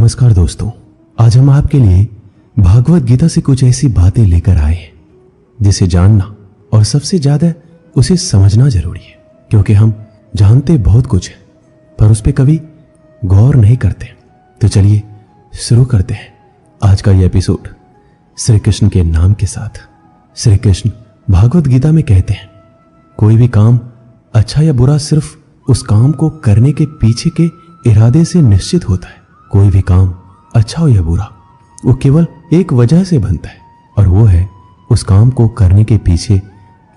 नमस्कार दोस्तों, आज हम आपके लिए भागवत गीता से कुछ ऐसी बातें लेकर आए हैं जिसे जानना और सबसे ज्यादा उसे समझना जरूरी है, क्योंकि हम जानते बहुत कुछ है पर उस पर कभी गौर नहीं करते। तो चलिए शुरू करते हैं आज का यह एपिसोड श्री कृष्ण के नाम के साथ। श्री कृष्ण भागवत गीता में कहते हैं, कोई भी काम अच्छा या बुरा सिर्फ उस काम को करने के पीछे के इरादे से निश्चित होता है। कोई भी काम अच्छा हो या बुरा वो केवल एक वजह से बनता है, और वो है उस काम को करने के पीछे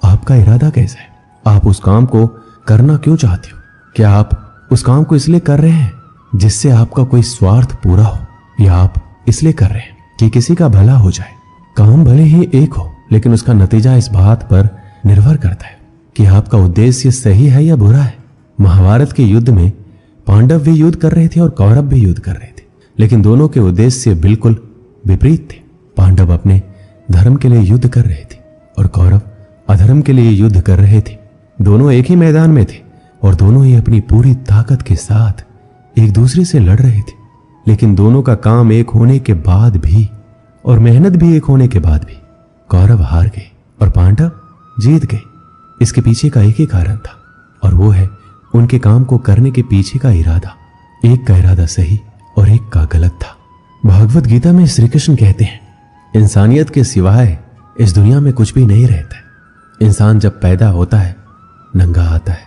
आपका इरादा कैसा है। आप उस काम को करना क्यों चाहते हो? क्या आप उस काम को इसलिए कर रहे हैं जिससे आपका कोई स्वार्थ पूरा हो, या आप इसलिए कर रहे हैं कि किसी का भला हो जाए? काम भले ही एक हो, लेकिन उसका नतीजा इस बात पर निर्भर करता है कि आपका उद्देश्य सही है या बुरा है। महाभारत के युद्ध में पांडव भी युद्ध कर रहे थे और कौरव भी युद्ध कर रहे थे, लेकिन दोनों के उद्देश्य बिल्कुल विपरीत थे। पांडव अपने धर्म के लिए युद्ध कर रहे थे और कौरव अधर्म के लिए युद्ध कर रहे थे। दोनों एक ही मैदान में थे और दोनों ही अपनी पूरी ताकत के साथ एक दूसरे से लड़ रहे थे, लेकिन दोनों का काम एक होने के बाद भी और मेहनत भी एक होने के बाद भी कौरव हार गए और पांडव जीत गए। इसके पीछे का एक ही कारण था, और वो है उनके काम को करने के पीछे का इरादा। एक का इरादा सही और एक का गलत था। भागवत गीता में श्री कृष्ण कहते हैं, इंसानियत के सिवाय इस दुनिया में कुछ भी नहीं रहता है। इंसान जब पैदा होता है नंगा आता है,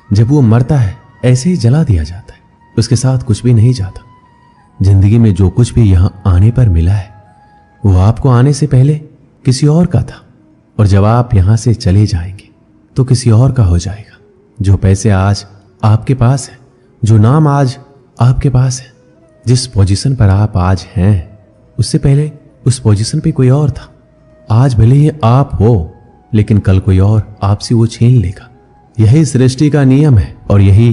जब वो मरता है ऐसे ही जला दिया जाता है, उसके साथ कुछ भी नहीं जाता। जिंदगी में जो कुछ भी यहां आने पर मिला है वो आपको आने से पहले किसी और का था, और जब आप यहां से चले जाएंगे तो किसी और का हो जाएगा। जो पैसे आज आपके पास है, जो नाम आज आपके पास है, जिस पोजीशन पर आप आज हैं, उससे पहले उस पोजीशन पे कोई और था। आज भले ही आप हो, लेकिन कल कोई और आपसे वो छीन लेगा। यही सृष्टि का नियम है और यही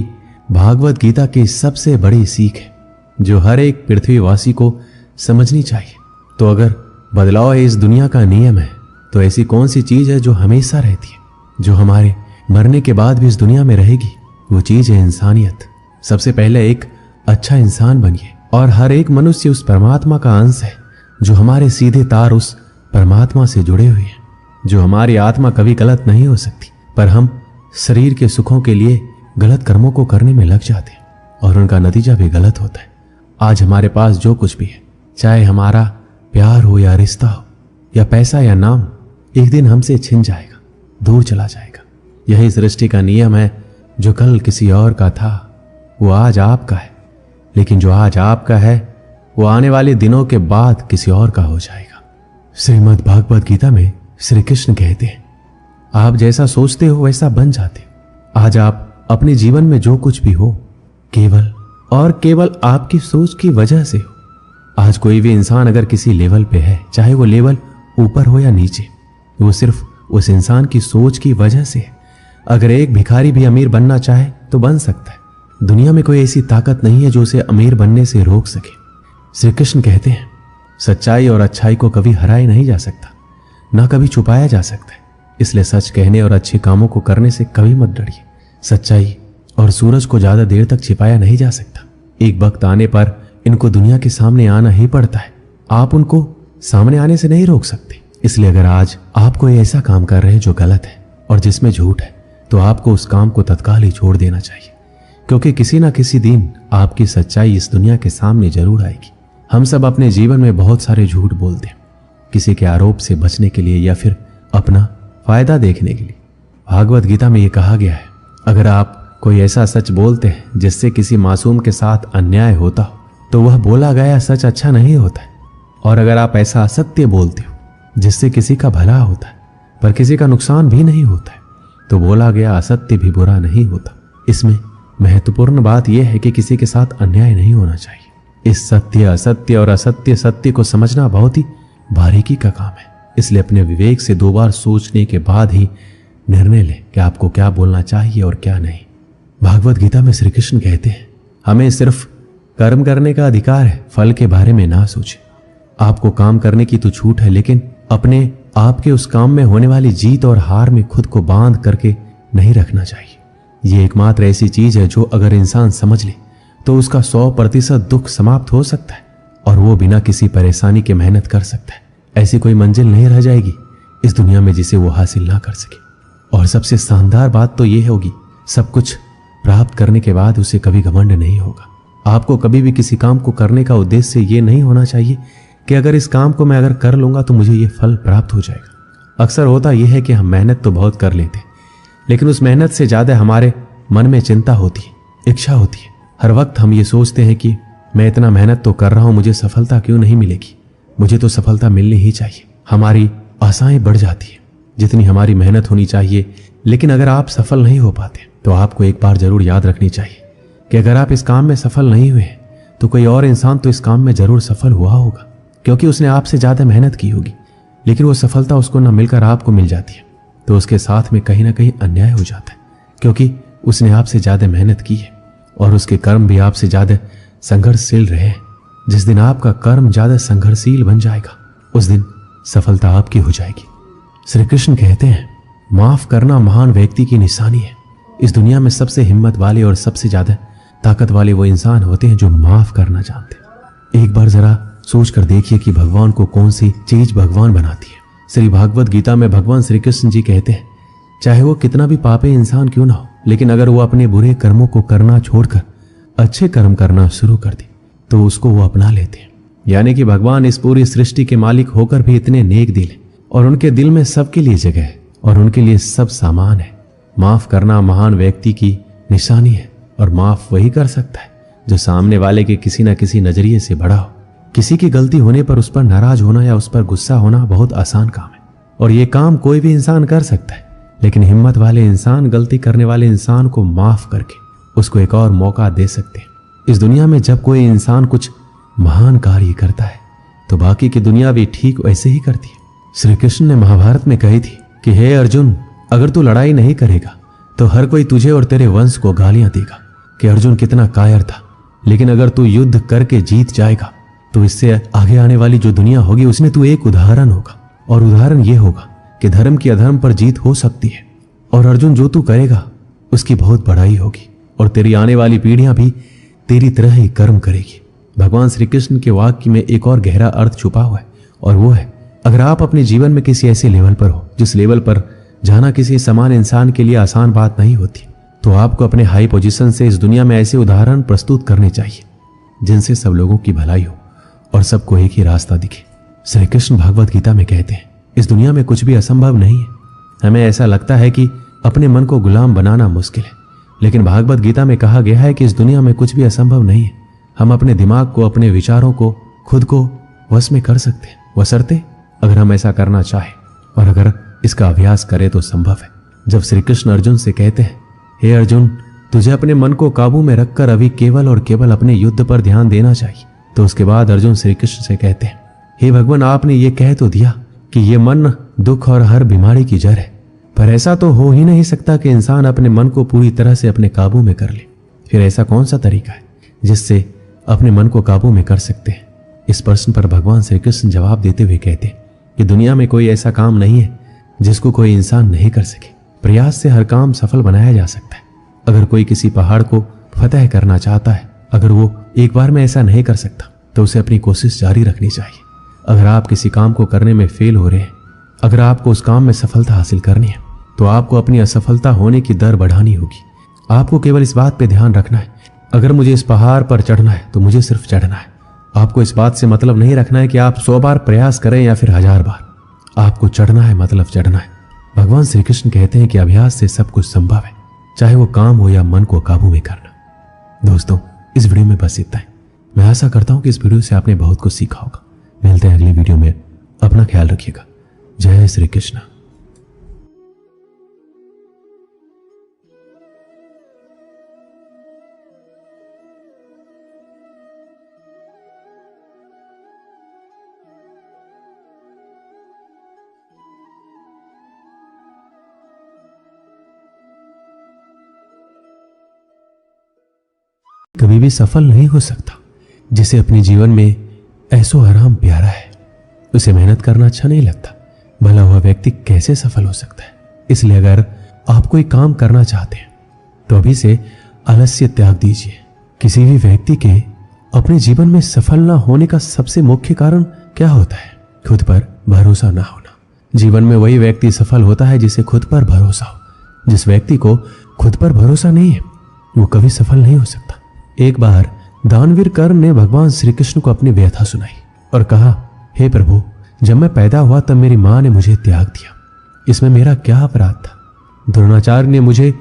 भागवत गीता की सबसे बड़ी सीख है जो हर एक पृथ्वीवासी को समझनी चाहिए। तो अगर बदलाव इस दुनिया का नियम है, तो ऐसी कौन सी चीज है जो हमेशा रहती है, जो हमारे मरने के बाद भी इस दुनिया में रहेगी? वो चीज है इंसानियत। सबसे पहले एक अच्छा इंसान बनिए, और हर एक मनुष्य उस परमात्मा का अंश है जो हमारे सीधे तार उस परमात्मा से जुड़े हुए हैं। जो हमारी आत्मा कभी गलत नहीं हो सकती, पर हम शरीर के सुखों के लिए गलत कर्मों को करने में लग जाते हैं और उनका नतीजा भी गलत होता है। आज हमारे पास जो कुछ भी है, चाहे हमारा प्यार हो या रिश्ता हो या पैसा या नाम, एक दिन हमसे छिन जाएगा, दूर चला जाएगा। यही सृष्टि का नियम है। जो कल किसी और का था वो आज आपका है, लेकिन जो आज आपका है वो आने वाले दिनों के बाद किसी और का हो जाएगा। श्रीमद् भागवत गीता में श्री कृष्ण कहते हैं, आप जैसा सोचते हो वैसा बन जाते हो। आज आप अपने जीवन में जो कुछ भी हो, केवल और केवल आपकी सोच की वजह से हो। आज कोई भी इंसान अगर किसी लेवल पे है, चाहे वो लेवल ऊपर हो या नीचे, वो सिर्फ उस इंसान की सोच की वजह से है। अगर एक भिखारी भी अमीर बनना चाहे तो बन सकता है। दुनिया में कोई ऐसी ताकत नहीं है जो उसे अमीर बनने से रोक सके। श्री कृष्ण कहते हैं, सच्चाई और अच्छाई को कभी हराया नहीं जा सकता, ना कभी छुपाया जा सकता है। इसलिए सच कहने और अच्छे कामों को करने से कभी मत डरिए। सच्चाई और सूरज को ज्यादा देर तक छिपाया नहीं जा सकता। एक वक्त आने पर इनको दुनिया के सामने आना ही पड़ता है। आप उनको सामने आने से नहीं रोक सकते। इसलिए अगर आज आप कोई ऐसा काम कर रहे हैं जो गलत है और जिसमें झूठ है, तो आपको उस काम को तत्काल ही छोड़ देना चाहिए, क्योंकि किसी ना किसी दिन आपकी सच्चाई इस दुनिया के सामने जरूर आएगी। हम सब अपने जीवन में बहुत सारे झूठ बोलते हैं, किसी के आरोप से बचने के लिए या फिर अपना फायदा देखने के लिए। भागवत गीता में यह कहा गया है, अगर आप कोई ऐसा सच बोलते हैं जिससे किसी मासूम के साथ अन्याय होता हो, तो वह बोला गया सच अच्छा नहीं होता है। और अगर आप ऐसा असत्य बोलते हो जिससे किसी का भला होता है पर किसी का नुकसान भी नहीं होता है, तो बोला गया असत्य भी बुरा नहीं होता। इसमें महत्वपूर्ण बात यह है कि किसी के साथ अन्याय नहीं होना चाहिए। इस सत्य, असत्य और असत्य सत्य को समझना बहुत ही बारीकी का काम है। इसलिए अपने विवेक से 2 बार सोचने के बाद ही निर्णय लें कि आपको क्या बोलना चाहिए और क्या नहीं। भागवत गीता में श्री कृष्ण कहते हैं, हमें सिर्फ कर्म करने का अधिकार है, फल के बारे में ना सोचें। आपको काम करने की तो छूट है, लेकिन अपने आपके उस काम में होने वाली जीत और हार में खुद को बांध करके नहीं रखना चाहिए। ये एकमात्र ऐसी चीज है जो अगर इंसान समझ ले तो उसका 100% दुख समाप्त हो सकता है। और वो बिना किसी परेशानी के मेहनत कर सकता है। ऐसी कोई मंजिल नहीं रह जाएगी इस दुनिया में जिसे वो हासिल ना कर सके। और सबसे शानदार बात तो ये होगी, सब कुछ प्राप्त करने के बाद उसे कभी घमंड नहीं होगा। आपको कभी भी किसी काम को करने का उद्देश्य ये नहीं होना चाहिए कि अगर इस काम को मैं अगर कर लूंगा तो मुझे ये फल प्राप्त हो जाएगा। अक्सर होता यह है कि हम मेहनत तो बहुत कर लेते हैं, लेकिन उस मेहनत से ज्यादा हमारे मन में चिंता होती है, इच्छा होती है। हर वक्त हम ये सोचते हैं कि मैं इतना मेहनत तो कर रहा हूं, मुझे सफलता क्यों नहीं मिलेगी, मुझे तो सफलता मिलनी ही चाहिए। हमारी आशाएं बढ़ जाती है जितनी हमारी मेहनत होनी चाहिए। लेकिन अगर आप सफल नहीं हो पाते तो आपको एक बार जरूर याद रखनी चाहिए कि अगर आप इस काम में सफल नहीं हुए तो कोई और इंसान तो इस काम में जरूर सफल हुआ होगा, क्योंकि उसने आपसे ज्यादा मेहनत की होगी। लेकिन वो सफलता उसको न मिलकर आपको मिल जाती है तो उसके साथ में कहीं ना कहीं अन्याय हो जाता है, क्योंकि उसने आपसे ज्यादा मेहनत की है और उसके कर्म भी आपसे ज्यादा संघर्षशील रहे हैं। जिस दिन आपका कर्म ज्यादा संघर्षशील बन जाएगा उस दिन सफलता आपकी हो जाएगी। श्री कृष्ण कहते हैं, माफ करना महान व्यक्ति की निशानी है। इस दुनिया में सबसे हिम्मत वाले और सबसे ज्यादा ताकत वाले वो इंसान होते हैं जो माफ करना जानते हैं। एक बार जरा सोच कर देखिए कि भगवान को कौन सी चीज भगवान बनाती है। श्री भागवत गीता में भगवान श्री कृष्ण जी कहते हैं, चाहे वो कितना भी पापी इंसान क्यों ना हो, लेकिन अगर वो अपने बुरे कर्मों को करना छोड़कर अच्छे कर्म करना शुरू कर दे तो उसको वो अपना लेते हैं। यानी कि भगवान इस पूरी सृष्टि के मालिक होकर भी इतने नेक दिल हैं और उनके दिल में सबके लिए जगह है और उनके लिए सब सामान है। माफ करना महान व्यक्ति की निशानी है और माफ वही कर सकता है जो सामने वाले के किसी न किसी नजरिए से बड़ा हो। किसी की गलती होने पर उस पर नाराज होना या उस पर गुस्सा होना बहुत आसान काम है और ये काम कोई भी इंसान कर सकता है, लेकिन हिम्मत वाले इंसान गलती करने वाले इंसान को माफ करके उसको एक और मौका दे सकते हैं। इस दुनिया में जब कोई इंसान कुछ महान कार्य करता है तो बाकी की दुनिया भी ठीक वैसे ही करती है। श्री कृष्ण ने महाभारत में कही थी कि हे अर्जुन, अगर तू लड़ाई नहीं करेगा तो हर कोई तुझे और तेरे वंश को गालियां देगा कि अर्जुन कितना कायर था, लेकिन अगर तू युद्ध करके जीत जाएगा तो इससे आगे आने वाली जो दुनिया होगी उसमें तू एक उदाहरण होगा। और उदाहरण यह होगा कि धर्म की अधर्म पर जीत हो सकती है। और अर्जुन, जो तू करेगा उसकी बहुत बड़ाई होगी और तेरी आने वाली पीढ़ियां भी तेरी तरह ही कर्म करेगी। भगवान श्री कृष्ण के वाक्य में एक और गहरा अर्थ छुपा हुआ है और वो है, अगर आप अपने जीवन में किसी ऐसे लेवल पर हो जिस लेवल पर जाना किसी समान इंसान के लिए आसान बात नहीं होती, तो आपको अपने हाई पोजीशन से इस दुनिया में ऐसे उदाहरण प्रस्तुत करने चाहिए जिनसे सब लोगों की भलाई हो और सबको एक ही रास्ता दिखे। श्री कृष्ण भागवत गीता में कहते हैं, इस दुनिया में कुछ भी असंभव नहीं है। हमें ऐसा लगता है कि अपने मन को गुलाम बनाना मुश्किल है, लेकिन भागवत गीता में कहा गया है कि इस दुनिया में कुछ भी असंभव नहीं है। हम अपने दिमाग को, अपने विचारों को, खुद को वश में कर सकते हैं, बशर्ते अगर हम ऐसा करना चाहें और अगर इसका अभ्यास करें तो संभव है। जब श्री कृष्ण अर्जुन से कहते हैं, हे अर्जुन, तुझे अपने मन को काबू में रखकर अभी केवल और केवल अपने युद्ध पर ध्यान देना चाहिए, तो उसके बाद अर्जुन श्री कृष्ण से कहते हैं, हे भगवान, आपने ये कह तो दिया कि ये मन दुख और हर बीमारी की जड़ है, पर ऐसा तो हो ही नहीं सकता कि इंसान अपने मन को पूरी तरह से अपने काबू में कर ले। फिर ऐसा कौन सा तरीका है जिससे अपने मन को काबू में कर सकते हैं? इस प्रश्न पर भगवान श्री कृष्ण जवाब देते हुए कहते हैं कि दुनिया में कोई ऐसा काम नहीं है जिसको कोई इंसान नहीं कर सके। प्रयास से हर काम सफल बनाया जा सकता है। अगर कोई किसी पहाड़ को फतह करना चाहता है, अगर वो एक बार में ऐसा नहीं कर सकता तो उसे अपनी कोशिश जारी रखनी चाहिए। अगर आप किसी काम को करने में फेल हो रहे हैं, अगर आपको उस काम में सफलता हासिल करनी है, तो आपको अपनी असफलता होने की दर बढ़ानी होगी। आपको केवल इस बात पे ध्यान रखना है, अगर मुझे इस पहाड़ पर चढ़ना है तो मुझे सिर्फ चढ़ना है। आपको इस बात से मतलब नहीं रखना है कि आप 100 बार प्रयास करें या फिर 1000 बार। आपको चढ़ना है, मतलब चढ़ना है। भगवान श्री कृष्ण कहते हैं कि अभ्यास से सब कुछ संभव है, चाहे वो काम हो या मन को काबू में करना। दोस्तों, इस वीडियो में बस इतना ही। मैं आशा करता हूं कि इस वीडियो से आपने बहुत कुछ सीखा होगा। मिलते हैं अगली वीडियो में। अपना ख्याल रखिएगा। जय श्री कृष्ण। कभी भी सफल नहीं हो सकता। जिसे अपने जीवन में ऐसो आराम प्यारा है, उसे मेहनत करना अच्छा नहीं लगता। भला हुआ व्यक्ति कैसे सफल हो सकता है? इसलिए अगर आप कोई काम करना चाहते हैं तो अभी से आलस्य त्याग दीजिए। किसी भी व्यक्ति के अपने जीवन में सफल ना होने का सबसे मुख्य कारण क्या होता है? खुद पर भरोसा ना होना। जीवन में वही व्यक्ति सफल होता है जिसे खुद पर भरोसा हो। जिस व्यक्ति को खुद पर भरोसा नहीं है वो कभी सफल नहीं हो सकता। एक बार दानवीर कर्ण ने भगवान श्री कृष्ण को अपनी व्यथा सुनाई और कहा, हे प्रभु, जब मैं पैदा हुआ तब मेरी मां ने मुझे त्याग दिया। इसमें मेरा क्या अपराध था? द्रोणाचार्य ने मुझे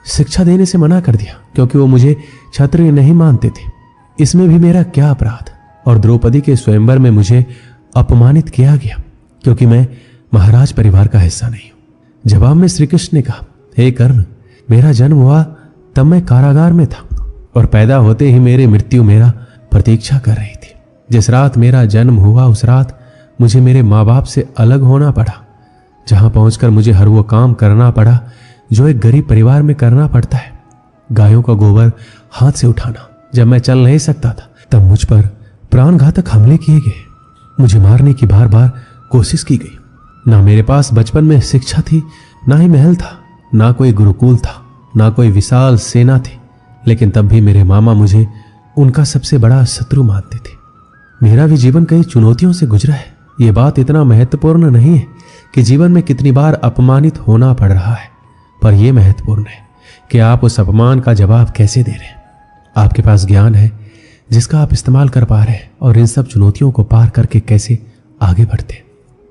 शिक्षा देने से मना कर दिया क्योंकि वो मुझे क्षत्रिय नहीं मानते थे। इसमें भी मेरा क्या अपराध? और द्रौपदी के स्वयंवर में मुझे अपमानित किया गया क्योंकि मैं महाराज परिवार का हिस्सा नहीं हूं। जवाब में श्री कृष्ण ने कहा, हे कर्ण, मेरा जन्म हुआ तब मैं कारागार में था और पैदा होते ही मेरी मृत्यु मेरा प्रतीक्षा कर रही थी। जिस रात मेरा जन्म हुआ उस रात मुझे मेरे माँ बाप से अलग होना पड़ा, जहां पहुंचकर मुझे हर वो काम करना पड़ा जो एक गरीब परिवार में करना पड़ता है। गायों का गोबर हाथ से उठाना। जब मैं चल नहीं सकता था तब मुझ पर प्राणघातक हमले किए गए। मुझे मारने की बार बार कोशिश की गई। ना मेरे पास बचपन में शिक्षा थी, ना ही महल था, ना कोई गुरुकुल था, ना कोई विशाल सेना थी, लेकिन तब भी मेरे मामा मुझे उनका सबसे बड़ा शत्रु मानते थे। मेरा भी जीवन कई चुनौतियों से गुजरा है। ये बात इतना महत्वपूर्ण नहीं है कि जीवन में कितनी बार अपमानित होना पड़ रहा है, पर यह महत्वपूर्ण है कि आप उस अपमान का जवाब कैसे दे रहे हैं। आपके पास ज्ञान है जिसका आप इस्तेमाल कर पा रहे हैं और इन सब चुनौतियों को पार करके कैसे आगे बढ़ते हैं।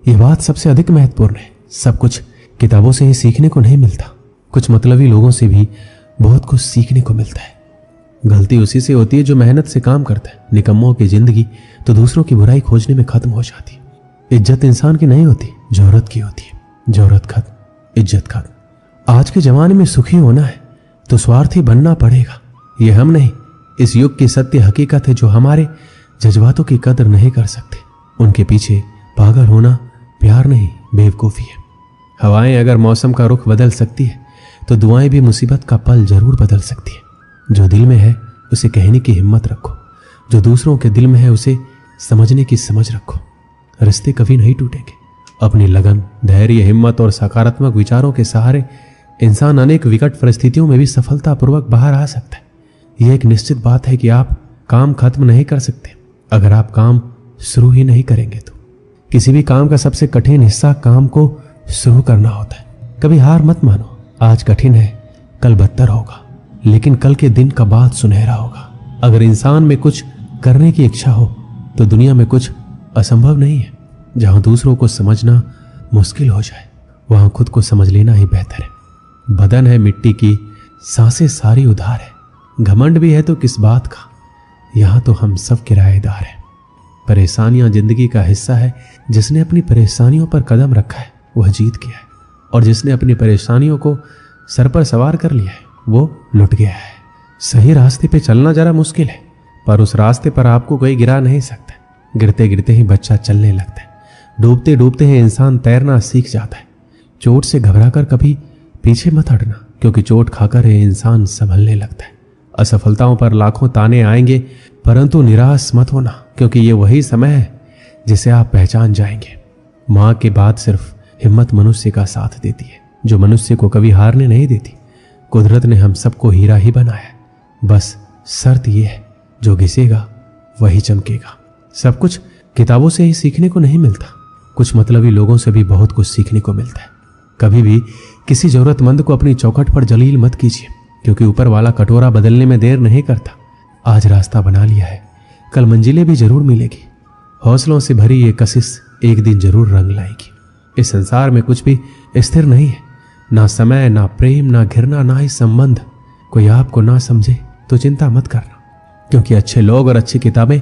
ये बात सबसे अधिक महत्वपूर्ण है। सब कुछ किताबों से ही सीखने को नहीं मिलता। कुछ मतलबी लोगों से भी बहुत कुछ सीखने को मिलता है। गलती उसी से होती है जो मेहनत से काम करता है। निकम्मों की जिंदगी तो दूसरों की बुराई खोजने में खत्म हो जाती है। इज्जत इंसान की नहीं होती, जरूरत की होती है। जरूरत खत्म, इज्जत खत्म। आज के जमाने में सुखी होना है तो स्वार्थी बनना पड़ेगा। ये हम नहीं, इस युग की सत्य हकीकत है जो हमारे जज्बातों की कदर नहीं कर सकते। उनके पीछे पागल होना प्यार नहीं, बेवकूफ़ी है। हवाएं अगर मौसम का रुख बदल सकती है तो दुआएं भी मुसीबत का पल जरूर बदल सकती है। जो दिल में है उसे कहने की हिम्मत रखो, जो दूसरों के दिल में है उसे समझने की समझ रखो। रिश्ते कभी नहीं टूटेंगे। अपनी लगन, धैर्य, हिम्मत और सकारात्मक विचारों के सहारे इंसान अनेक विकट परिस्थितियों में भी सफलतापूर्वक बाहर आ सकता है। यह एक निश्चित बात है कि आप काम खत्म नहीं कर सकते अगर आप काम शुरू ही नहीं करेंगे तो। किसी भी काम का सबसे कठिन हिस्सा काम को शुरू करना होता है। कभी हार मत मानो। आज कठिन है, कल बदतर होगा, लेकिन कल के दिन का बाद सुनहरा होगा। अगर इंसान में कुछ करने की इच्छा हो तो दुनिया में कुछ असंभव नहीं है। जहां दूसरों को समझना मुश्किल हो जाए वहां खुद को समझ लेना ही बेहतर है। बदन है मिट्टी की, सांसें सारी उधार है। घमंड भी है तो किस बात का, यहां तो हम सब किराएदार हैं। परेशानियां जिंदगी का हिस्सा है। जिसने अपनी परेशानियों पर कदम रखा है वह जीत गया है, और जिसने अपनी परेशानियों को सर पर सवार कर लिया है वो लुट गया है। सही रास्ते पे चलना जरा मुश्किल है, पर उस रास्ते पर आपको कोई गिरा नहीं सकता। गिरते गिरते ही बच्चा चलने लगता है। डूबते डूबते ही इंसान तैरना सीख जाता है। चोट से घबराकर कभी पीछे मत हटना, क्योंकि चोट खाकर ये इंसान संभलने लगता है। असफलताओं पर लाखों ताने आएंगे, परंतु निराश मत होना, क्योंकि ये वही समय है जिसे आप पहचान जाएंगे। मां के बाद सिर्फ हिम्मत मनुष्य का साथ देती है, जो मनुष्य को कभी हारने नहीं देती। कुदरत ने हम सबको हीरा ही बनाया है, बस शर्त यह है जो घिसेगा वही चमकेगा। सब कुछ किताबों से ही सीखने को नहीं मिलता, कुछ मतलबी लोगों से भी बहुत कुछ सीखने को मिलता है। कभी भी किसी जरूरतमंद को अपनी चौखट पर जलील मत कीजिए, क्योंकि ऊपर वाला कटोरा बदलने में देर नहीं करता। आज रास्ता बना लिया है, कल मंजिलें भी जरूर मिलेगी। हौसलों से भरी ये कशिश एक दिन जरूर रंग लाएगी। इस संसार में कुछ भी स्थिर नहीं है, ना समय, ना प्रेम, ना घृणा, ना ही संबंध। कोई आपको ना समझे तो चिंता मत करना, क्योंकि अच्छे लोग और अच्छी किताबें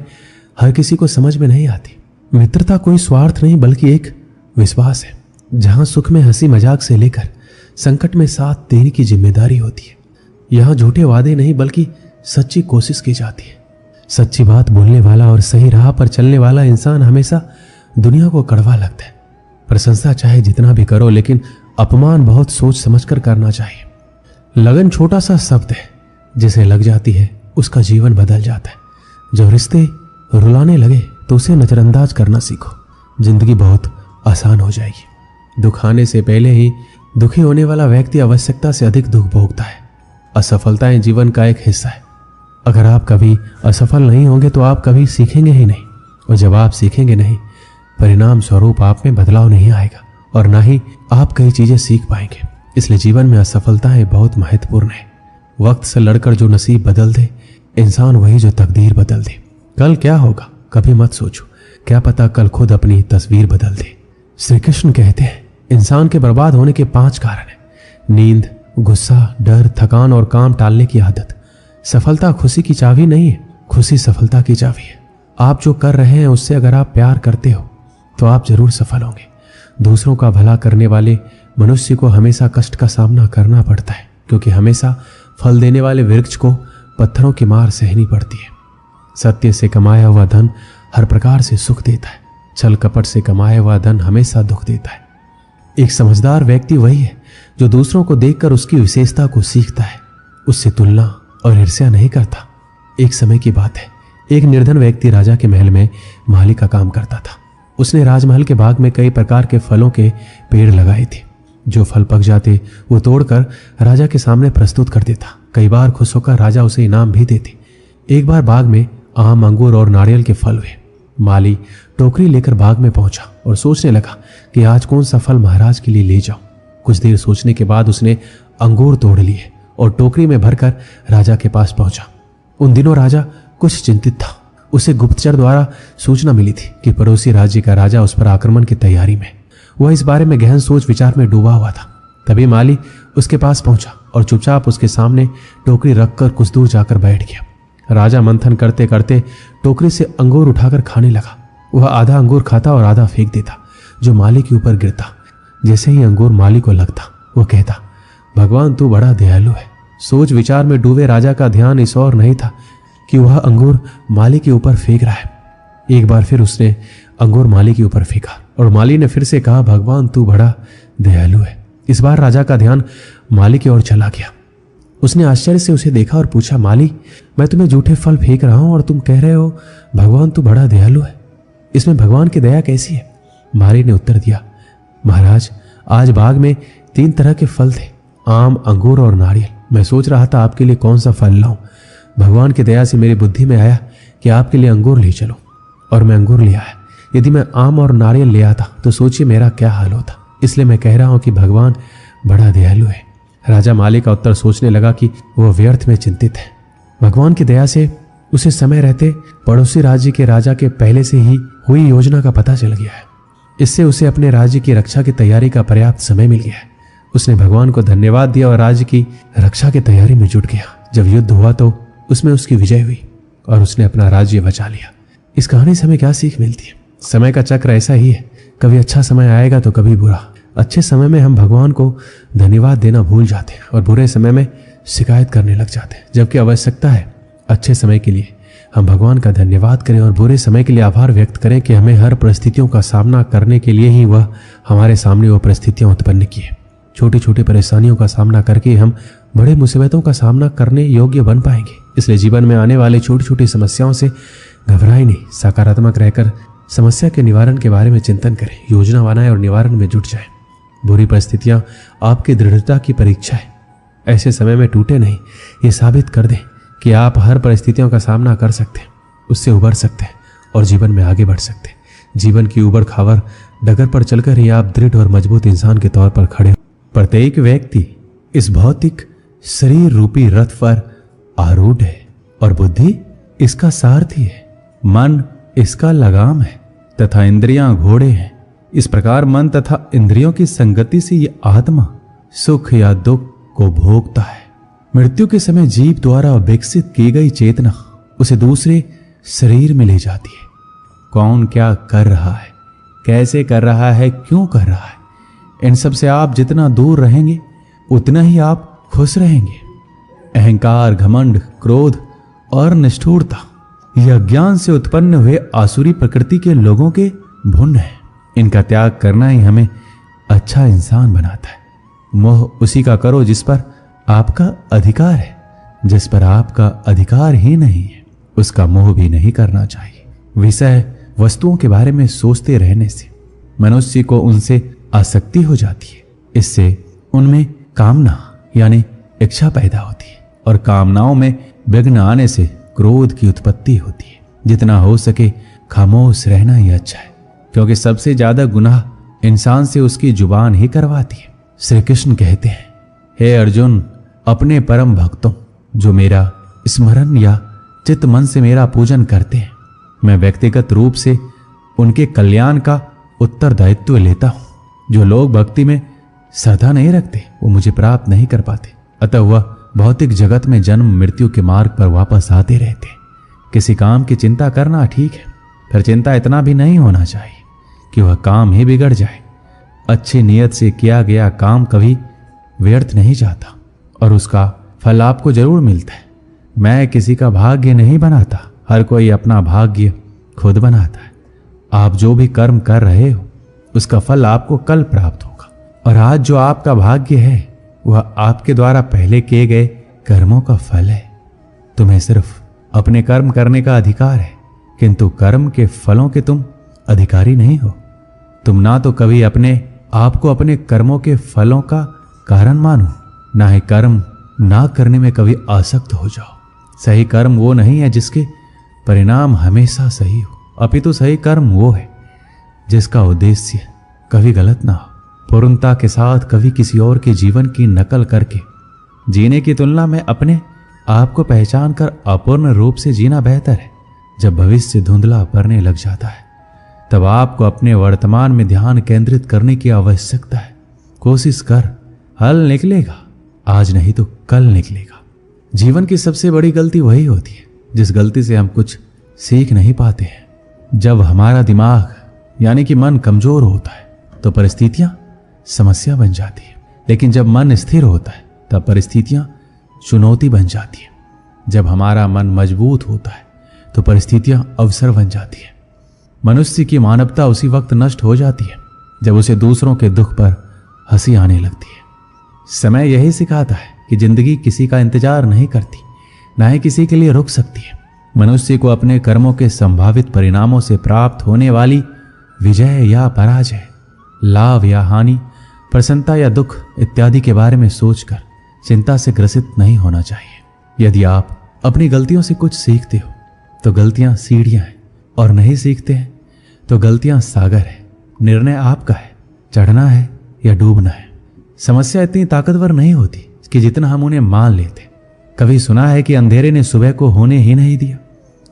हर किसी को समझ में नहीं आती। मित्रता कोई स्वार्थ नहीं बल्कि एक विश्वास है, जहां सुख में हंसी मजाक से लेकर संकट में साथ देने की जिम्मेदारी होती है। यहां झूठे वादे नहीं बल्कि सच्ची कोशिश की जाती है। सच्ची बात बोलने वाला और सही राह पर चलने वाला इंसान हमेशा दुनिया को कड़वा लगता है। प्रशंसा चाहे जितना भी करो, लेकिन अपमान बहुत सोच समझकर करना चाहिए। लगन छोटा सा शब्द है, जिसे लग जाती है उसका जीवन बदल जाता है। जब रिश्ते रुलाने लगे तो उसे नजरअंदाज करना सीखो, जिंदगी बहुत आसान हो जाएगी। दुख आने से पहले ही दुखी होने वाला व्यक्ति आवश्यकता से अधिक दुख भोगता है। असफलताएं जीवन का एक हिस्सा है। अगर आप कभी असफल नहीं होंगे तो आप कभी सीखेंगे ही नहीं, और जब आप सीखेंगे नहीं, परिणाम स्वरूप आप में बदलाव नहीं आएगा और ना ही आप कई चीजें सीख पाएंगे। इसलिए जीवन में असफलताएं बहुत महत्वपूर्ण है। वक्त से लड़कर जो नसीब बदल दे, इंसान वही जो तकदीर बदल दे। कल क्या होगा कभी मत सोचो, क्या पता कल खुद अपनी तस्वीर बदल दे। श्री कृष्ण कहते हैं इंसान के बर्बाद होने के 5 कारण हैं: नींद, गुस्सा, डर, थकान और काम टालने की आदत। सफलता खुशी की चाबी नहीं है, खुशी सफलता की चाबी है। आप जो कर रहे हैं उससे अगर आप प्यार करते हो तो आप जरूर सफल होंगे। दूसरों का भला करने वाले मनुष्य को हमेशा कष्ट का सामना करना पड़ता है, क्योंकि हमेशा फल देने वाले वृक्ष को पत्थरों की मार सहनी पड़ती है। सत्य से कमाया हुआ धन हर प्रकार से सुख देता है, छल कपट से कमाया हुआ धन हमेशा दुख देता है। एक समझदार व्यक्ति वही है जो दूसरों को देखकर उसकी विशेषता को सीखता है, उससे तुलना और ईर्ष्या नहीं करता। एक समय की बात है, एक निर्धन व्यक्ति राजा के महल में माली का काम करता था। उसने राजमहल के बाग में कई प्रकार के फलों के पेड़ लगाए थे। जो फल पक जाते वो तोड़कर राजा के सामने प्रस्तुत कर देता। कई बार खुश होकर राजा उसे इनाम भी देते। एक बार बाग में आम, अंगूर और नारियल के फल हुए। माली टोकरी लेकर बाग में पहुंचा और सोचने लगा कि आज कौन सा फल महाराज के लिए ले जाऊं। कुछ देर सोचने के बाद उसने अंगूर तोड़ लिए और टोकरी में भरकर राजा के पास पहुंचा। उन दिनों राजा कुछ चिंतित था। उसे गुप्तचर द्वारा सूचना मिली थी कि पड़ोसी राज्य का राजा उस पर आक्रमण की तैयारी में। वह इस बारे में गहन सोच विचार में डूबा हुआ था। तभी माली उसके पास पहुंचा और चुपचाप उसके सामने टोकरी रखकर कुछ दूर जाकर बैठ गया। राजा मंथन करते करते टोकरी से अंगूर उठाकर खाने लगा। वह आधा अंगूर खाता और आधा फेंक देता, जो माली के ऊपर गिरता। जैसे ही अंगूर माली को लगता, वह कहता, भगवान तू बड़ा दयालु है। सोच विचार में डूबे राजा का ध्यान इस ओर नहीं था कि वह अंगूर माली के ऊपर फेंक रहा है। एक बार फिर उसने अंगूर माली के ऊपर फेंका और माली ने फिर से कहा, भगवान तू बड़ा दयालु है। इस बार राजा का ध्यान माली की ओर चला गया। उसने आश्चर्य से उसे देखा और पूछा, माली, मैं तुम्हें जूठे फल फेंक रहा हूं और तुम कह रहे हो भगवान तू बड़ा दयालु है। इसमें भगवान की दया कैसी है? माली ने उत्तर दिया, महाराज, आज बाग में 3 तरह के फल थे, आम, अंगूर और नारियल। मैं सोच रहा था आपके लिए कौन सा फल लाऊं। भगवान की दया से मेरी बुद्धि में आया कि आपके लिए अंगूर ले चलो, और मैं अंगूर ले आया। यदि मैं आम और नारियल ले आता तो सोचिए मेरा क्या हाल होता। इसलिए मैं कह रहा हूं कि भगवान बड़ा दयालु है। राजा माली का उत्तर सोचने लगा कि वह व्यर्थ में चिंतित है। भगवान की दया से उसे समय रहते पड़ोसी राज्य के राजा के पहले से ही हुई योजना का पता चल गया है। इससे उसे अपने राज्य की रक्षा की तैयारी का पर्याप्त समय मिल गया है। उसने भगवान को धन्यवाद दिया और राज्य की रक्षा की तैयारी में जुट गया। जब युद्ध हुआ तो उसमें उसकी विजय हुई और उसने अपना राज्य बचा लिया। इस कहानी से हमें क्या सीख मिलती है? समय का चक्र ऐसा ही है, कभी अच्छा समय आएगा तो कभी बुरा। अच्छे समय में हम भगवान को धन्यवाद देना भूल जाते हैं और बुरे समय में शिकायत करने लग जाते हैं, जबकि आवश्यकता है अच्छे समय के लिए हम भगवान का धन्यवाद करें और बुरे समय के लिए आभार व्यक्त करें कि हमें हर परिस्थितियों का सामना करने के लिए ही वह हमारे सामने वो परिस्थितियां उत्पन्न की है। छोटी छोटी परेशानियों का सामना करके हम बड़े मुसीबतों का सामना करने योग्य बन पाएंगे। इसलिए जीवन में आने वाली छोटी छोटी समस्याओं से घबराएं नहीं, सकारात्मक रहकर समस्या के निवारण के बारे में चिंतन करें, योजना बनाएं और निवारण में जुट जाएं। बुरी परिस्थितियां आपकी दृढ़ता की परीक्षा है। ऐसे समय में टूटे नहीं, ये साबित कर दें कि आप हर परिस्थितियों का सामना कर सकते हैं, उससे उबर सकते हैं और जीवन में आगे बढ़ सकते हैं। जीवन की उबड़ खाबड़ डगर पर चलकर ही आप दृढ़ और मजबूत इंसान के तौर पर खड़े। प्रत्येक व्यक्ति इस भौतिक शरीर रूपी रथ पर आरूढ़ है और बुद्धि इसका सारथी है। मन इसका लगाम है तथा इंद्रियां घोड़े हैं। इस प्रकार मन तथा इंद्रियों की संगति से ये आत्मा सुख या दुख को भोगता है। मृत्यु के समय जीव द्वारा विकसित की गई चेतना उसे दूसरे शरीर में ले जाती है। कौन क्या कर रहा है, कैसे कर रहा है, क्यों कर रहा है, इन सब से आप जितना दूर रहेंगे उतना ही आप खुश रहेंगे। अहंकार, घमंड, क्रोध और निष्ठुरता यह अज्ञान से उत्पन्न हुए आसुरी प्रकृति के लोगों के भुन है। इनका त्याग करना ही हमें अच्छा इंसान बनाता है। मोह उसी का करो जिस पर आपका अधिकार है। जिस पर आपका अधिकार ही नहीं है उसका मोह भी नहीं करना चाहिए। विषय वस्तुओं के बारे में सोचते रहने से मनुष्य को उनसे आसक्ति हो जाती है। इससे उनमें कामना यानी इच्छा पैदा होती है और कामनाओं में विघ्न आने से क्रोध की उत्पत्ति होती है। जितना हो सके खामोश रहना ही अच्छा है, क्योंकि सबसे ज्यादा गुनाह इंसान से उसकी जुबान ही करवाती है। श्री कृष्ण कहते हैं, हे अर्जुन, अपने परम भक्तों जो मेरा स्मरण या चित्त मन से मेरा पूजन करते हैं, मैं व्यक्तिगत रूप से उनके कल्याण का उत्तरदायित्व लेता हूं। जो लोग भक्ति में श्रद्धा नहीं रखते वो मुझे प्राप्त नहीं कर पाते, अतः वह भौतिक जगत में जन्म मृत्यु के मार्ग पर वापस आते रहते हैं। किसी काम की चिंता करना ठीक है, फिर चिंता इतना भी नहीं होना चाहिए कि वह काम ही बिगड़ जाए। अच्छी नीयत से किया गया काम कभी व्यर्थ नहीं जाता और उसका फल आपको जरूर मिलता है। मैं किसी का भाग्य नहीं बनाता, हर कोई अपना भाग्य खुद बनाता है। आप जो भी कर्म कर रहे हो उसका फल आपको कल प्राप्त होगा, और आज जो आपका भाग्य है वह आपके द्वारा पहले किए गए कर्मों का फल है। तुम्हें सिर्फ अपने कर्म करने का अधिकार है, किंतु कर्म के फलों के तुम अधिकारी नहीं हो। तुम ना तो कभी अपने आप को अपने कर्मों के फलों का कारण मानो, ना ही कर्म ना करने में कभी आसक्त हो जाओ। सही कर्म वो नहीं है जिसके परिणाम हमेशा सही हो, अपितु सही कर्म वो है जिसका उद्देश्य कभी गलत ना हो। पूर्णता के साथ कभी किसी और के जीवन की नकल करके जीने की तुलना में अपने आप को पहचान कर अपूर्ण रूप से जीना बेहतर है। जब भविष्य धुंधला पड़ने लग जाता है तब आपको अपने वर्तमान में ध्यान केंद्रित करने की आवश्यकता है। कोशिश कर, हल निकलेगा, आज नहीं तो कल निकलेगा। जीवन की सबसे बड़ी गलती वही होती है जिस गलती से हम कुछ सीख नहीं पाते हैं। जब हमारा दिमाग यानी कि मन कमजोर होता है तो परिस्थितियां समस्या बन जाती है, लेकिन जब मन स्थिर होता है तब परिस्थितियां चुनौती बन जाती है। जब हमारा मन मजबूत होता है तो परिस्थितियां अवसर बन जाती है। मनुष्य की मानवता उसी वक्त नष्ट हो जाती है जब उसे दूसरों के दुख पर हंसी आने लगती है। समय यही सिखाता है कि जिंदगी किसी का इंतजार नहीं करती, ना ही किसी के लिए रुक सकती है। मनुष्य को अपने कर्मों के संभावित परिणामों से प्राप्त होने वाली विजय या पराजय, लाभ या हानि, प्रसन्नता या दुख इत्यादि के बारे में सोचकर चिंता से ग्रसित नहीं होना चाहिए। यदि आप अपनी गलतियों से कुछ सीखते हो तो गलतियां सीढ़ियां हैं, और नहीं सीखते हैं तो गलतियां सागर है। निर्णय आपका है, चढ़ना है या डूबना है। समस्या इतनी ताकतवर नहीं होती कि जितना हम उन्हें मान लेते। कभी सुना है कि अंधेरे ने सुबह को होने ही नहीं दिया।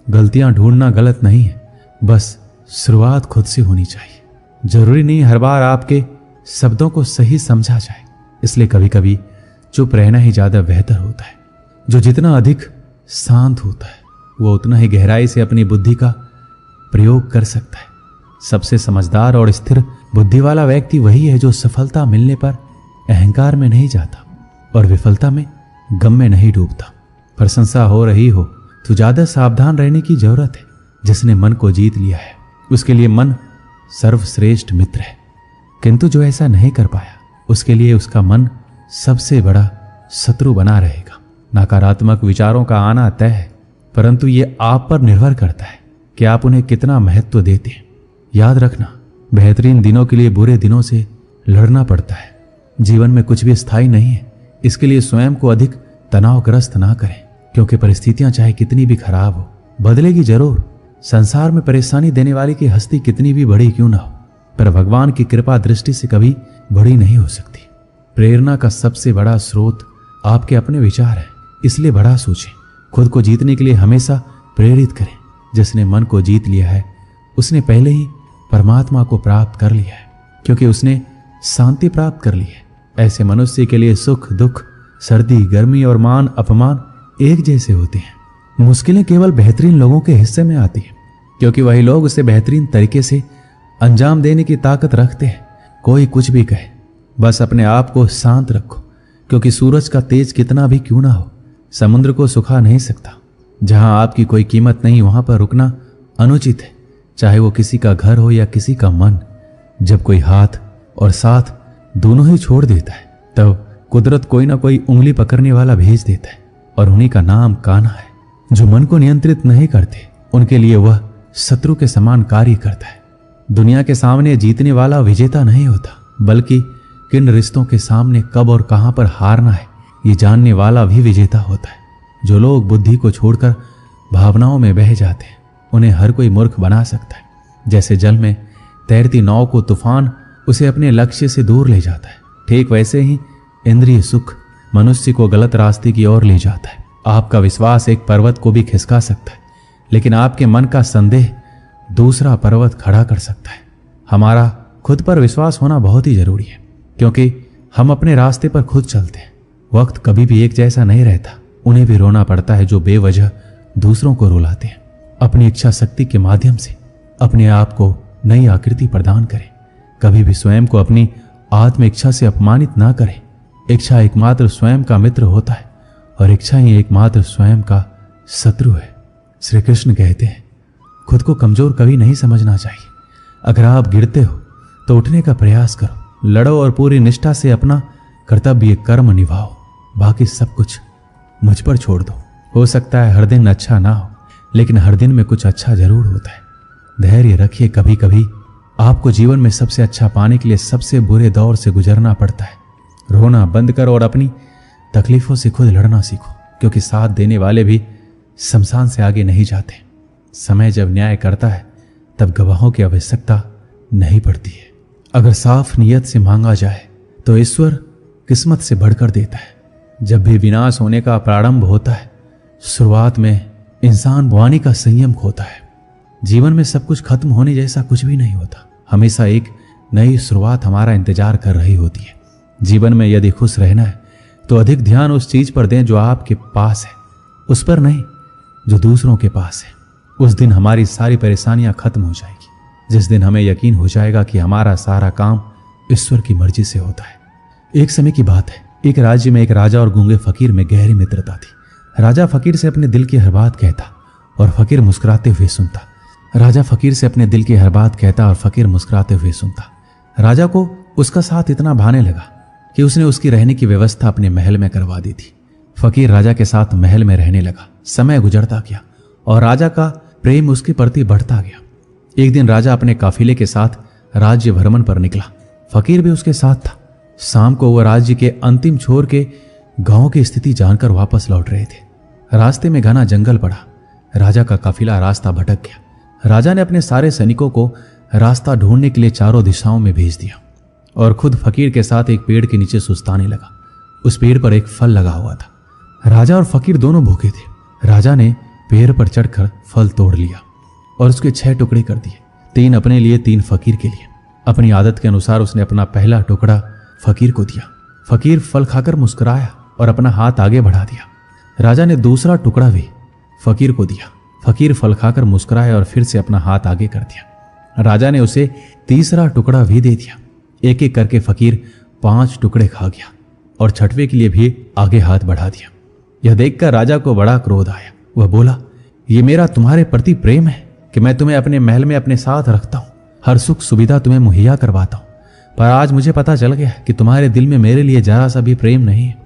गलतियां ढूंढना गलत नहीं है, बस शुरुआत खुद से होनी चाहिए। जरूरी नहीं हर बार आपके शब्दों को सही समझा जाए, इसलिए कभी कभी चुप रहना ही ज्यादा बेहतर होता है। जो जितना अधिक शांत होता है वो उतना ही गहराई से अपनी बुद्धि का प्रयोग कर सकता है। सबसे समझदार और स्थिर बुद्धि वाला व्यक्ति वही है जो सफलता मिलने पर अहंकार में नहीं जाता और विफलता में गम में नहीं डूबता। प्रशंसा हो रही हो तो ज्यादा सावधान रहने की जरूरत है। जिसने मन को जीत लिया है उसके लिए मन सर्वश्रेष्ठ मित्र है, किंतु जो ऐसा नहीं कर पाया उसके लिए उसका मन सबसे बड़ा शत्रु बना रहेगा। नकारात्मक विचारों का आना तय है, परंतु ये आप पर निर्भर करता है कि आप उन्हें कितना महत्व देते हैं। याद रखना, बेहतरीन दिनों के लिए बुरे दिनों से लड़ना पड़ता है। जीवन में कुछ भी स्थायी नहीं है, इसके लिए स्वयं को अधिक तनावग्रस्त ना करें, क्योंकि परिस्थितियां चाहे कितनी भी खराब हो बदलेगी जरूर। संसार में परेशानी देने वाली की हस्ती कितनी भी बड़ी क्यों ना हो, पर भगवान की कृपा दृष्टि से कभी बड़ी नहीं हो सकती। प्रेरणा का सबसे बड़ा स्रोत आपके अपने विचार है, इसलिए बड़ा सोचें। खुद को जीतने के लिए हमेशा प्रेरित करें। जिसने मन को जीत लिया है उसने पहले ही परमात्मा को प्राप्त कर लिया है, क्योंकि उसने शांति प्राप्त कर ली है। ऐसे मनुष्य के लिए सुख दुख, सर्दी गर्मी और मान अपमान एक जैसे होते हैं। मुश्किलें केवल बेहतरीन लोगों के हिस्से में आती हैं, क्योंकि वही लोग उसे बेहतरीन तरीके से अंजाम देने की ताकत रखते हैं। कोई कुछ भी कहे, बस अपने आप को शांत रखो, क्योंकि सूरज का तेज कितना भी क्यों ना हो समुद्र को सुखा नहीं सकता। जहां आपकी कोई कीमत नहीं वहां पर रुकना अनुचित है, चाहे वो किसी का घर हो या किसी का मन। जब कोई हाथ और साथ दोनों ही छोड़ देता है तब कुदरत कोई ना कोई उंगली पकड़ने वाला भेज देता है, और उन्हीं का नाम कान्हा है। जो मन को नियंत्रित नहीं करते उनके लिए वह शत्रु के समान कार्य करता है। दुनिया के सामने जीतने वाला विजेता नहीं होता, बल्कि किन रिश्तों के सामने कब और कहां पर हारना है ये जानने वाला भी विजेता होता है। जो लोग बुद्धि को छोड़कर भावनाओं में बह जाते हैं उन्हें हर कोई मूर्ख बना सकता है। जैसे जल में तैरती नाव को तूफान उसे अपने लक्ष्य से दूर ले जाता है, ठीक वैसे ही इंद्रिय सुख मनुष्य को गलत रास्ते की ओर ले जाता है। आपका विश्वास एक पर्वत को भी खिसका सकता है, लेकिन आपके मन का संदेह दूसरा पर्वत खड़ा कर सकता है। हमारा खुद पर विश्वास होना बहुत ही जरूरी है, क्योंकि हम अपने रास्ते पर खुद चलते हैं। वक्त कभी भी एक जैसा नहीं रहता। उन्हें भी रोना पड़ता है जो बेवजह दूसरों को रुलाते हैं। अपनी इच्छा शक्ति के माध्यम से अपने आप को नई आकृति प्रदान करें। कभी भी स्वयं को अपनी आत्म इच्छा से अपमानित ना करें। इच्छा एकमात्र स्वयं का मित्र होता है और इच्छा ही एकमात्र स्वयं का शत्रु है। श्री कृष्ण कहते हैं, खुद को कमजोर कभी नहीं समझना चाहिए। अगर आप गिरते हो तो उठने का प्रयास करो, लड़ो और पूरी निष्ठा से अपना कर्तव्य कर्म निभाओ। बाकी सब कुछ मुझ पर छोड़ दो। हो सकता है हर दिन अच्छा ना हो, लेकिन हर दिन में कुछ अच्छा जरूर होता है। धैर्य रखिए। कभी कभी आपको जीवन में सबसे अच्छा पाने के लिए सबसे बुरे दौर से गुजरना पड़ता है। रोना बंद करो और अपनी तकलीफों से खुद लड़ना सीखो, क्योंकि साथ देने वाले भी शमशान से आगे नहीं जाते। समय जब न्याय करता है तब गवाहों की आवश्यकता नहीं पड़ती है। अगर साफ नियत से मांगा जाए तो ईश्वर किस्मत से बढ़कर देता है। जब भी विनाश होने का प्रारंभ होता है, शुरुआत में इंसान वाणी का संयम खोता है। जीवन में सब कुछ खत्म होने जैसा कुछ भी नहीं होता। हमेशा एक नई शुरुआत हमारा इंतजार कर रही होती है। जीवन में यदि खुश रहना है तो अधिक ध्यान उस चीज पर दें जो आपके पास है, उस पर नहीं जो दूसरों के पास है। उस दिन हमारी सारी परेशानियां खत्म हो जाएगी, जिस दिन हमें यकीन हो जाएगा कि हमारा सारा काम ईश्वर की मर्जी से होता है। एक समय की बात है, एक राज्य में एक राजा और गूंगे फकीर में गहरी मित्रता थी। राजा फकीर से अपने दिल की हर बात कहता और फकीर मुस्कुराते हुए सुनता। राजा फकीर से अपने दिल की हर बात कहता और फकीर मुस्कुराते हुए सुनता। राजा को उसका साथ इतना भाने लगा कि उसने उसकी रहने की व्यवस्था अपने महल में करवा दी थी। फकीर राजा के साथ महल में रहने लगा। समय गुजरता गया और राजा का प्रेम उसके प्रति बढ़ता गया। एक दिन राजा अपने काफिले के साथ राज्य भ्रमण पर निकला। फकीर भी उसके साथ था। शाम को वह राज्य के अंतिम छोर के गांव की स्थिति जानकर वापस लौट रहे थे। रास्ते में घना जंगल पड़ा। राजा का काफिला रास्ता भटक गया। राजा ने अपने सारे सैनिकों को रास्ता ढूंढने के लिए चारों दिशाओं में भेज दिया और खुद फकीर के साथ एक पेड़ के नीचे सुस्ताने लगा। उस पेड़ पर एक फल लगा हुआ था। राजा और फकीर दोनों भूखे थे। राजा ने पेड़ पर चढ़कर फल तोड़ लिया और उसके 6 टुकड़े कर दिए, 3 अपने लिए, 3 फकीर के लिए। अपनी आदत के अनुसार उसने अपना पहला टुकड़ा फकीर को दिया। फकीर फल खाकर मुस्कुराया और अपना हाथ आगे बढ़ा दिया। राजा ने दूसरा टुकड़ा भी फकीर को दिया। फकीर फल खाकर मुस्कुराया और फिर से अपना हाथ आगे कर दिया। राजा ने उसे तीसरा टुकड़ा भी दे दिया। एक एक करके फकीर 5 टुकड़े खा गया और 6वें के लिए भी आगे हाथ बढ़ा दिया। यह देखकर राजा को बड़ा क्रोध आया। वह बोला, ये मेरा तुम्हारे प्रति प्रेम है कि मैं तुम्हें अपने महल में अपने साथ रखता हूँ, हर सुख सुविधा तुम्हें मुहैया करवाता हूँ, पर आज मुझे पता चल गया कि तुम्हारे दिल में मेरे लिए जरा सा भी प्रेम नहीं है।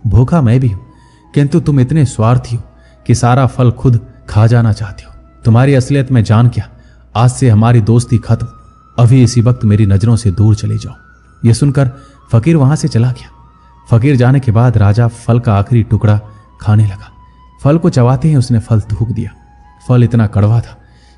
भूखा मैं भी हूँ, किंतु तुम इतने स्वार्थी हो कि सारा फल खुद खा जाना चाहते हो। तुम्हारी असलियत में जान क्या, आज से हमारी दोस्ती खत्म। अभी इसी वक्त मेरी नजरों से दूर चले जाओ। यह सुनकर फकीर वहां से चला गया। फकीर जाने के बाद राजा फल का आखिरी टुकड़ा खाने लगा। फल को चबाते ही उसने फल थूक दिया। फल इतना कड़वा था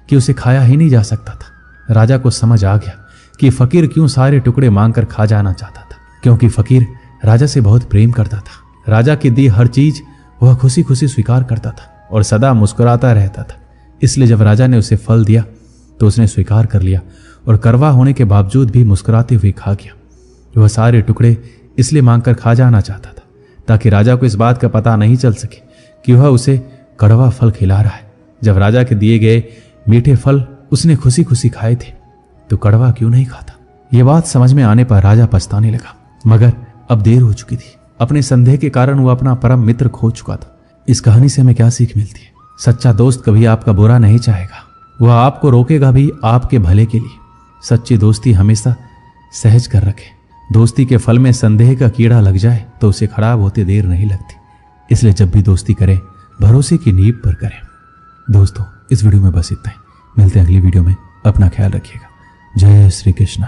कि उसे खाया ही नहीं जा सकता था। राजा को समझ आ गया कि फकीर क्यों सारे टुकड़े मांगकर खा जाना चाहता था, क्योंकि फकीर राजा से बहुत प्रेम करता था। राजा की दी हर चीज वह खुशी खुशी स्वीकार करता था और सदा मुस्कुराता रहता था। इसलिए जब राजा ने उसे फल दिया तो उसने स्वीकार कर लिया और कड़वा होने के बावजूद भी मुस्कुराते हुए खा गया। वह सारे टुकड़े इसलिए मांगकर खा जाना चाहता था ताकि राजा को इस बात का पता नहीं चल सके कि वह उसे कड़वा फल खिला रहा है। जब राजा के दिए गए मीठे फल उसने खुशी खुशी खाए थे तो कड़वा क्यों नहीं खाता। यह बात समझ में आने पर राजा पछताने लगा, मगर अब देर हो चुकी थी। अपने संदेह के कारण वह अपना परम मित्र खो चुका था। इस कहानी से हमें क्या सीख मिलती है? सच्चा दोस्त कभी आपका बुरा नहीं चाहेगा, वह आपको रोकेगा भी आपके भले के लिए। सच्ची दोस्ती हमेशा सहज कर रखे। दोस्ती के फल में संदेह का कीड़ा लग जाए तो उसे खराब होते देर नहीं लगती। इसलिए जब भी दोस्ती करें भरोसे की नींव पर करें। दोस्तों, इस वीडियो में बस इतना ही। मिलते हैं अगली वीडियो में। अपना ख्याल रखिएगा। जय श्री कृष्ण।